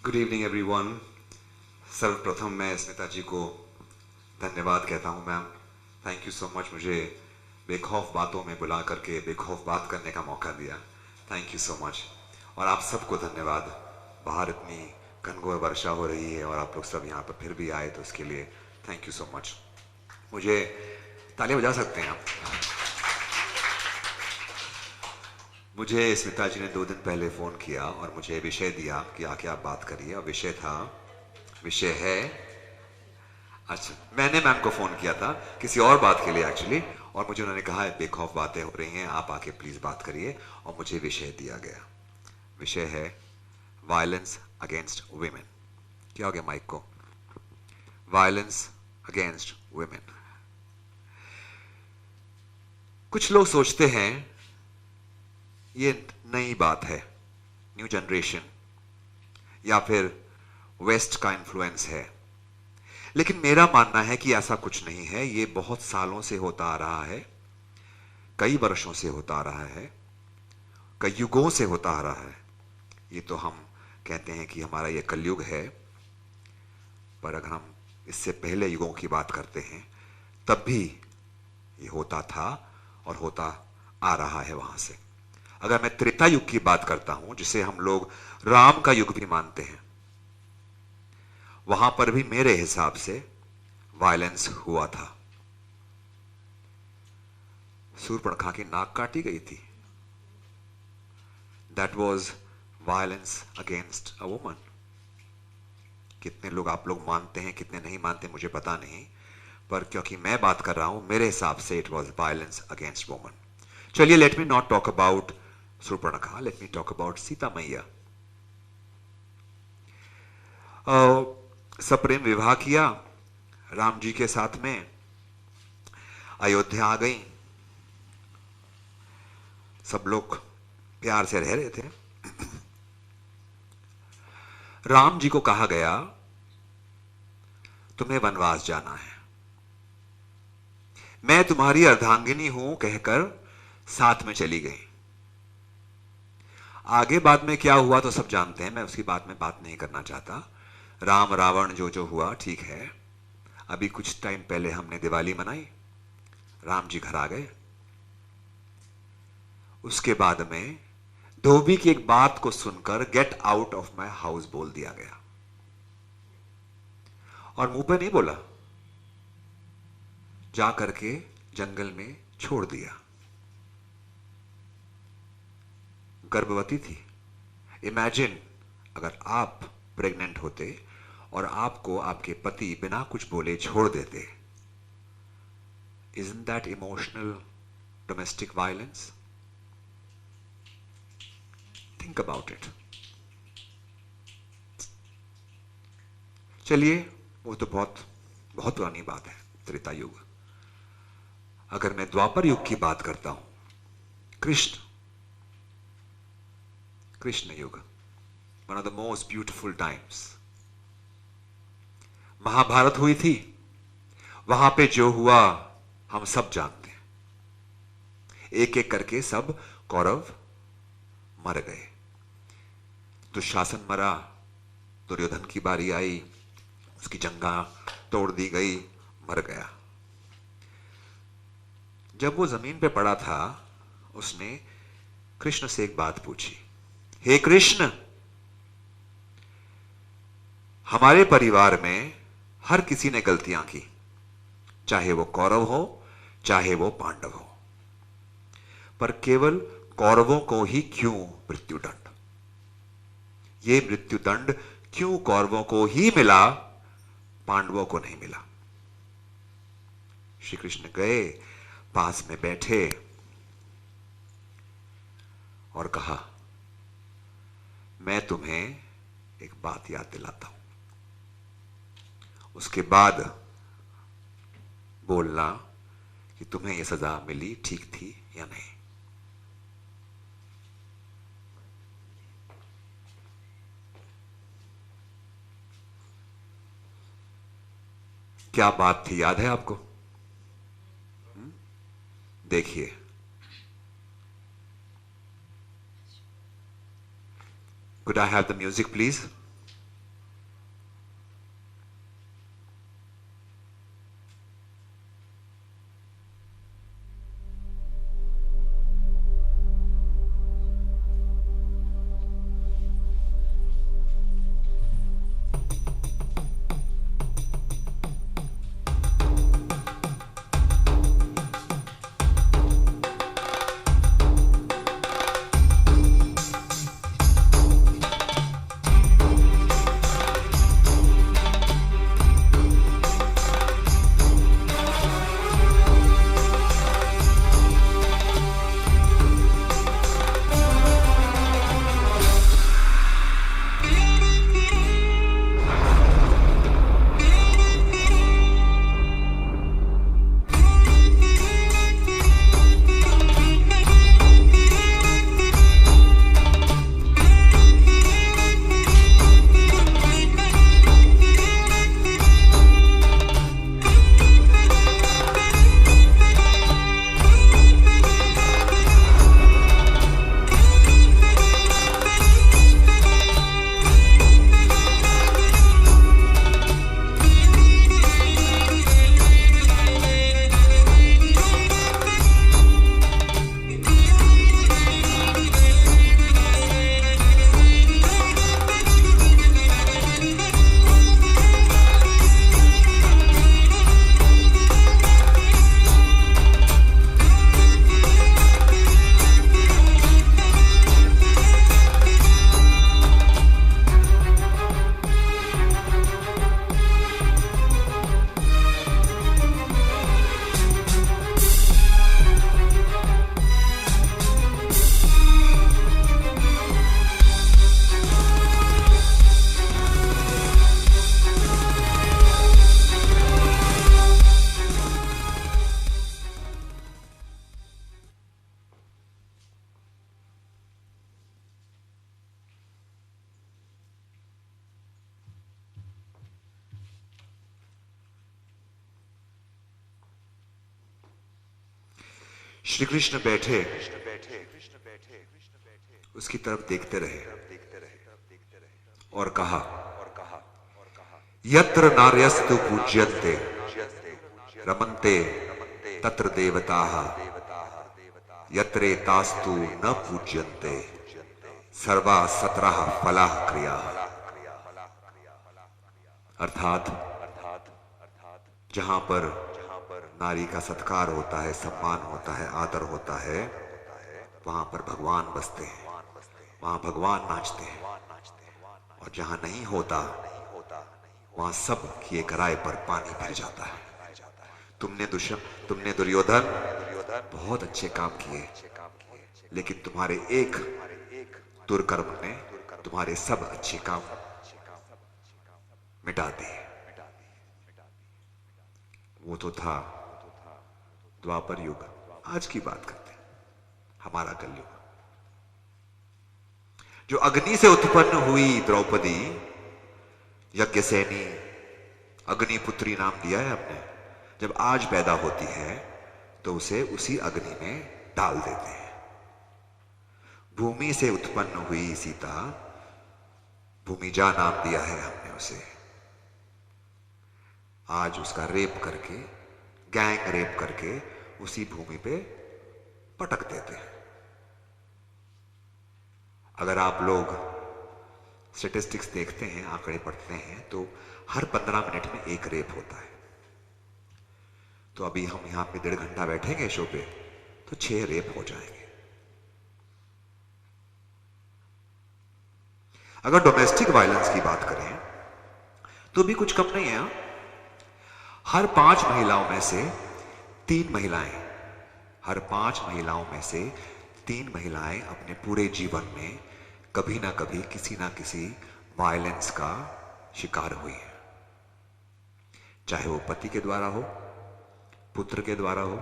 Good evening everyone. सर्वप्रथम मैं स्मिता जी को धन्यवाद कहता हूँ ma'am. Thank you so much, मुझे बेखौफ बातों में बुला करके बेखौफ बात करने का मौका दिया। Thank you so much. और आप सबको धन्यवाद। बाहर इतनी घनघोर वर्षा हो रही है और आप लोग सब यहाँ पर फिर भी आए, तो इसके लिए थैंक यू सो मच। मुझे तालियां बजा सकते हैं आप। मुझे स्मिता जी ने 2 दिन पहले फ़ोन किया और मुझे विषय दिया कि आके आप बात करिए, और विषय है, अच्छा मैंने मैम को फ़ोन किया था किसी और बात के लिए एक्चुअली, और मुझे उन्होंने कहा है बेखौफ बातें हो रही हैं, आप आके प्लीज़ बात करिए, और मुझे विषय दिया गया। विषय है वायलेंस अगेंस्ट वुमेन। क्या हो गया माइक को? Violence against women. कुछ लोग सोचते हैं ये नई बात है, न्यू जनरेशन, या फिर वेस्ट का इन्फ्लुएंस है, लेकिन मेरा मानना है कि ऐसा कुछ नहीं है। ये बहुत सालों से होता आ रहा है, कई वर्षों से होता आ रहा है, कई युगों से होता आ रहा है। ये तो हम कहते हैं कि हमारा ये कलयुग है, पर अगर हम इससे पहले युगों की बात करते हैं तब भी ये होता था और होता आ रहा है वहां से। अगर मैं त्रेता युग की बात करता हूं, जिसे हम लोग राम का युग भी मानते हैं, वहां पर भी मेरे हिसाब से वायलेंस हुआ था। सूर्पणखा की नाक काटी गई थी। That was violence against a woman. कितने लोग आप लोग मानते हैं, कितने नहीं मानते मुझे पता नहीं, पर क्योंकि मैं बात कर रहा हूं, मेरे हिसाब से it was violence against woman. चलिए, let me not talk about Surpanakha, let me talk about Sita मैया। सप्रेम विवाह किया राम जी के साथ में, अयोध्या आ गई, सब लोग प्यार से रह रहे थे। राम जी को कहा गया तुम्हें वनवास जाना है, मैं तुम्हारी अर्धांगिनी हूं कहकर साथ में चली गई। आगे बाद में क्या हुआ तो सब जानते हैं, मैं उसकी बात में बात नहीं करना चाहता। राम रावण जो जो हुआ ठीक है। अभी कुछ टाइम पहले हमने दिवाली मनाई, राम जी घर आ गए। उसके बाद में धोबी की एक बात को सुनकर get out of my house बोल दिया गया, और मुंह पे नहीं बोला, जा करके जंगल में छोड़ दिया। गर्भवती थी। इमेजिन, अगर आप प्रेग्नेंट होते और आपको आपके पति बिना कुछ बोले छोड़ देते। Isn't that emotional domestic violence? Think about it. चलिए, वो तो बहुत बहुत पुरानी बात है, त्रेता युग। अगर मैं द्वापर युग की बात करता हूं, कृष्ण कृष्ण युग, one of the most beautiful times. Mahabharat हुई थी, वहां पे जो हुआ हम सब जानते हैं। एक एक करके सब कौरव मर गए। दुशासन मरा, दुर्योधन की बारी आई, उसकी जंगा तोड़ दी गई, मर गया। जब वो जमीन पे पड़ा था, उसने कृष्ण से एक बात पूछी, हे कृष्ण, हमारे परिवार में हर किसी ने गलतियां की, चाहे वो कौरव हो चाहे वो पांडव हो, पर केवल कौरवों को ही क्यों मृत्युदंड? ये मृत्युदंड क्यों कौरवों को ही मिला, पांडवों को नहीं मिला? श्री कृष्ण गए, पास में बैठे और कहा, मैं तुम्हें एक बात याद दिलाता हूं, उसके बाद बोलना कि तुम्हें यह सजा मिली ठीक थी या नहीं। क्या बात थी, याद है आपको? देखिए, could I have the music please? Shri Krishna बैठे उसकी तरफ देखते रहे और कहा, यत्र नार्यस्तु पूज्यन्ते रमन्ते तत्र देवताः यत्रे तास्तु न पूज्यन्ते सर्वा सत्रह फलाः क्रियाः। अर्थात जहां पर नारी का सत्कार होता है, सम्मान होता है, आदर होता है, वहां पर भगवान बसते हैं, वहां भगवान नाचते हैं। और जहां नहीं होता वहां सब किए कराए पर पानी भर जाता है। तुमने दुर्योधन बहुत अच्छे काम किए, लेकिन तुम्हारे एक दुर्कर्म ने तुम्हारे सब अच्छे काम मिटा दिए। वो तो था द्वापर युग। आज की बात करते हैं, हमारा कलयुग। जो अग्नि से उत्पन्न हुई द्रौपदी, यज्ञसेनी, अग्निपुत्री नाम दिया है आपने, जब आज पैदा होती है तो उसे उसी अग्नि में डाल देते हैं। भूमि से उत्पन्न हुई सीता, भूमिजा नाम दिया है हमने उसे। आज उसका रेप करके, गैंग रेप करके उसी भूमि पे पटक देते हैं। अगर आप लोग स्टेटिस्टिक्स देखते हैं, आंकड़े पढ़ते हैं, तो हर 15 मिनट में एक रेप होता है। तो अभी हम यहां पे 1.5 घंटा बैठेंगे शो पे तो 6 रेप हो जाएंगे। अगर डोमेस्टिक वायलेंस की बात करें तो भी कुछ कम नहीं है। हर 5 महिलाओं में से 3 महिलाएं, हर 5 महिलाओं में से 3 महिलाएं अपने पूरे जीवन में कभी ना कभी किसी ना किसी वायलेंस का शिकार हुई है। चाहे वो पति के द्वारा हो, पुत्र के द्वारा हो,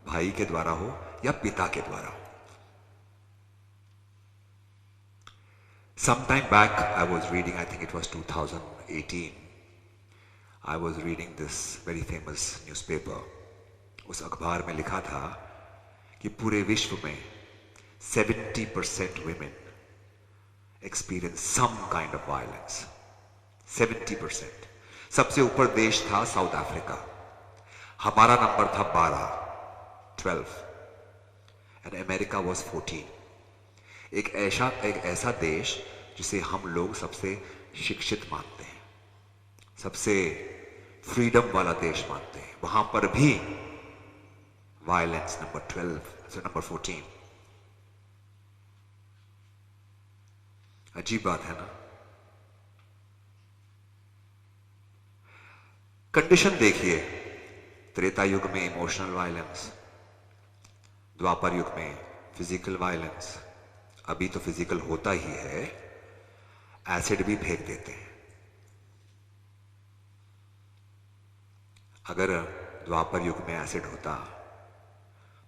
भाई के द्वारा हो या पिता के द्वारा हो। Sometime back I was reading, I think it was 2018, I was reading this very famous newspaper. उस अखबार में लिखा था कि पूरे विश्व में 70% women experience some kind of violence. 70%। सबसे ऊपर देश था साउथ अफ्रीका, हमारा नंबर था 12 एंड अमेरिका वॉज 14। एक ऐसा देश जिसे हम लोग सबसे शिक्षित मानते हैं, सबसे फ्रीडम वाला देश मानते हैं, वहां पर भी वायलेंस नंबर 14। अजीब बात है ना। कंडीशन देखिए, त्रेता युग में इमोशनल वायलेंस, द्वापर युग में फिजिकल वायलेंस, अभी तो फिजिकल होता ही है, एसिड भी फेंक देते हैं। अगर द्वापर युग में एसिड होता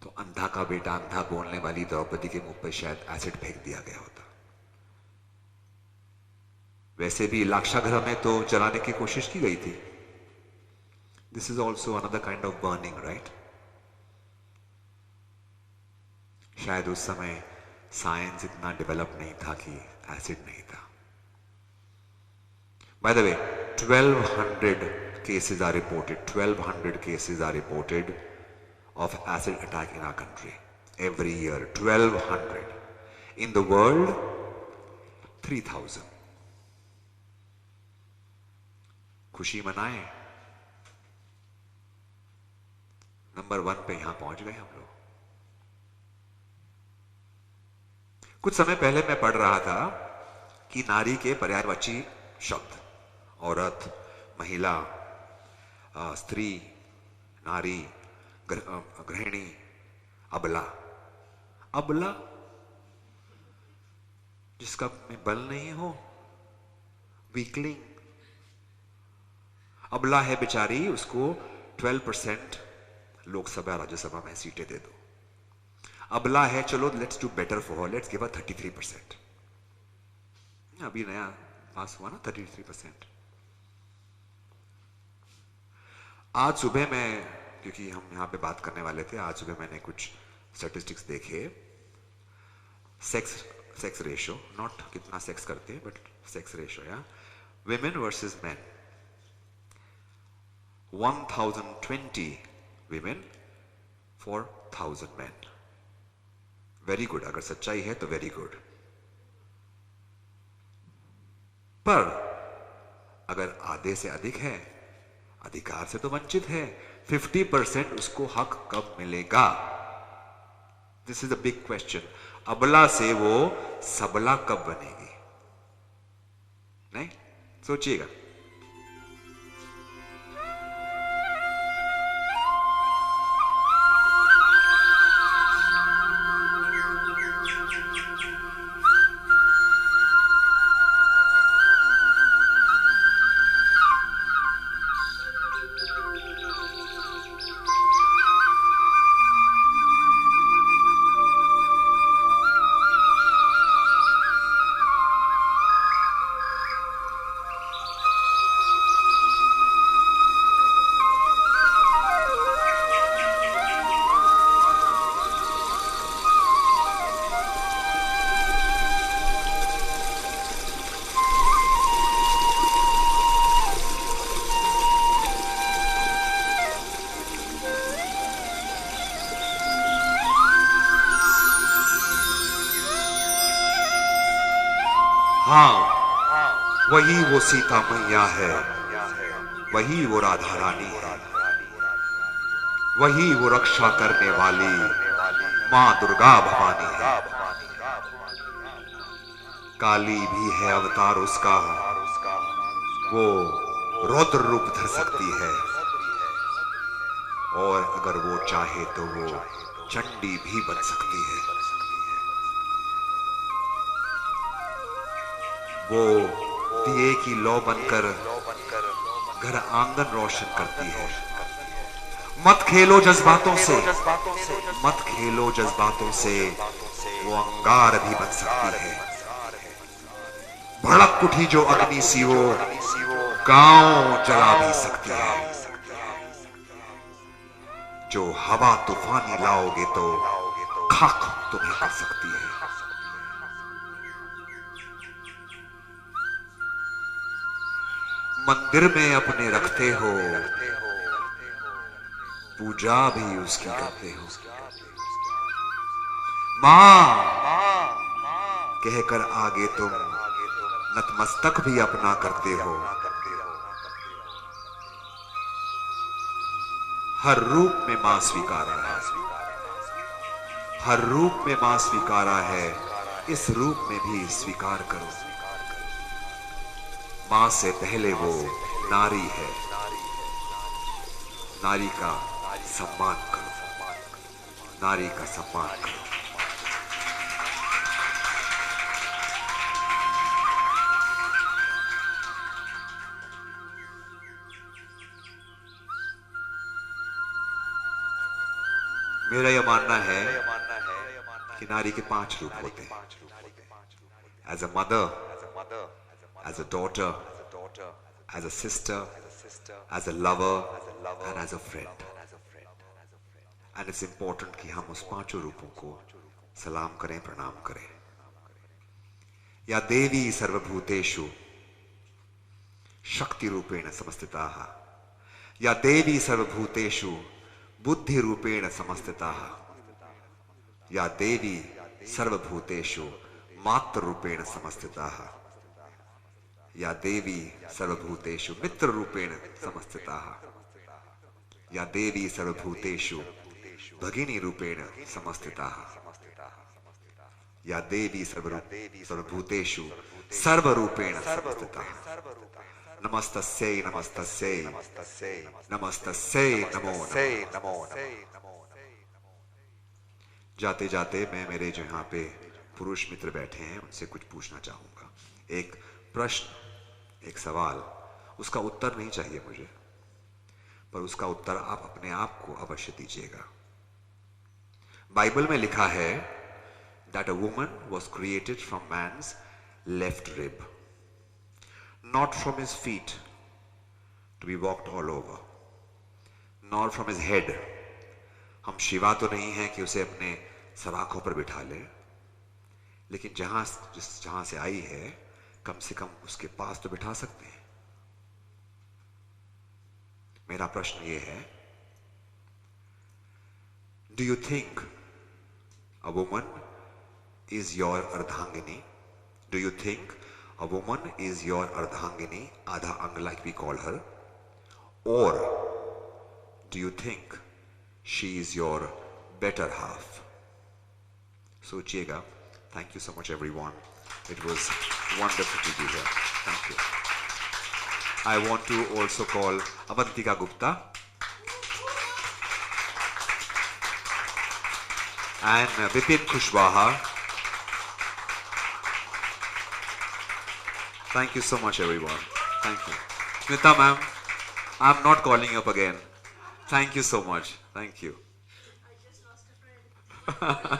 तो अंधा का बेटा अंधा बोलने वाली द्रौपदी के मुंह पर शायद एसिड फेंक दिया गया होता। वैसे भी लाक्षागृह में तो जलाने की कोशिश की गई थी। This is also another kind of burning, right. शायद उस समय साइंस इतना डेवलप नहीं था कि एसिड नहीं था। By the way, 1200 cases are reported, 1200 cases are reported of acid attack in our country every year. 1200 in the world, 3000। खुशी मनाएं, नंबर 1 पे यहां पहुंच गए हम लोग। कुछ समय पहले मैं पढ़ रहा था कि नारी के पर्यायवाची शब्द, औरत, महिला, स्त्री, नारी, गृहिणी, अबला। अबला जिसका में बल नहीं हो, वीकलिंग। अबला है बेचारी, उसको 12% लोकसभा राज्यसभा में सीटें दे दो। अबला है, चलो let's do better for her, let's give her 33%। अभी नया पास हुआ ना 33%। आज सुबह मैं, क्योंकि हम यहां पे बात करने वाले थे, आज सुबह मैंने कुछ स्टैटिस्टिक्स देखिए, सेक्स रेशो, नॉट कितना सेक्स करते हैं बट सेक्स रेशो, या women versus men, 1020 women for 1000 men. Very good, अगर सच्चाई है तो वेरी गुड। पर अगर आधे से अधिक है, अधिकार से तो वंचित है, 50% उसको हक कब मिलेगा? This is a big question. अबला से वो सबला कब बनेगी? नहीं सोचिएगा। हाँ, वही वो सीता मैया है, वही वो राधा रानी है, वही वो रक्षा करने वाली माँ दुर्गा भवानी है। काली भी है अवतार उसका, वो रौद्र रूप धर सकती है, और अगर वो चाहे तो वो चंडी भी बन सकती है। वो दिए की लौ बनकर घर आंगन रोशन करती है। मत खेलो जज्बातों से, मत खेलो जज्बातों से, वो अंगार भी बन सकती है। भड़क उठी जो अग्नि सी वो गांव जला भी सकती है। जो हवा तूफानी लाओगे तो खाक तुम्हें कर सकती है। मंदिर में अपने रखते हो, पूजा भी उसकी करते हो। मां कहकर आगे तुम नतमस्तक भी अपना करते हो। हर रूप में मां स्वीकारा है, हर रूप में मां स्वीकारा है, इस रूप में भी स्वीकार करो। मां से पहले वो नारी है, नारी का सम्मान करो, नारी का सम्मान करो। मेरा यह मानना है कि नारी के 5 रूप होते हैं। As a mother, as a daughter, as a sister, as a lover, and as a friend. And it's important कि हम उस 5 रूपों को सलाम करें, प्रणाम करें। या देवी सर्वभूतेषु शक्ति रूपेण समस्थिताः, या देवी सर्वभूतेषु बुद्धि रूपेण समस्थिताः, या देवी सर्वभूतेषु मात्र रूपेण समस्थिताः, या देवी सर्वभूतेषु मित्र रूपेण समस्थिताः, या देवी सर्वभूतेषु भगिनी रूपेण समस्थिताः, या देवी सर्वभूतेषु सर्वरूपेण समस्थिताः। नमस्तस्यै नमस्तस्यै नमस्तस्यै नमो नमः। जाते जाते मैं मेरे जो यहाँ पे पुरुष मित्र बैठे हैं उनसे कुछ पूछना चाहूंगा। एक प्रश्न, एक सवाल, उसका उत्तर नहीं चाहिए मुझे, पर उसका उत्तर आप अपने आप को अवश्य दीजिएगा। बाइबल में लिखा है that a woman was created from man's left rib, not from his feet to be walked all over, nor from his head. हम शिवा तो नहीं हैं कि उसे अपने सराखों पर बिठा लें, लेकिन जहां से आई है कम से कम उसके पास तो बिठा सकते हैं। मेरा प्रश्न यह है, do you think a woman is your अर्धांगिनी? Do you think a woman is your अर्धांगिनी, आधा अंग like we call her? Or do you think she is your better half? सोचिएगा। Thank you so much everyone. It was wonderful to be here. Thank you. I want to also call Avantika Gupta and Vipin Kushwaha. Thank you so much everyone. Thank you. Smita ma'am, I'm not calling you up again. Thank you so much. Thank you. I just lost a friend.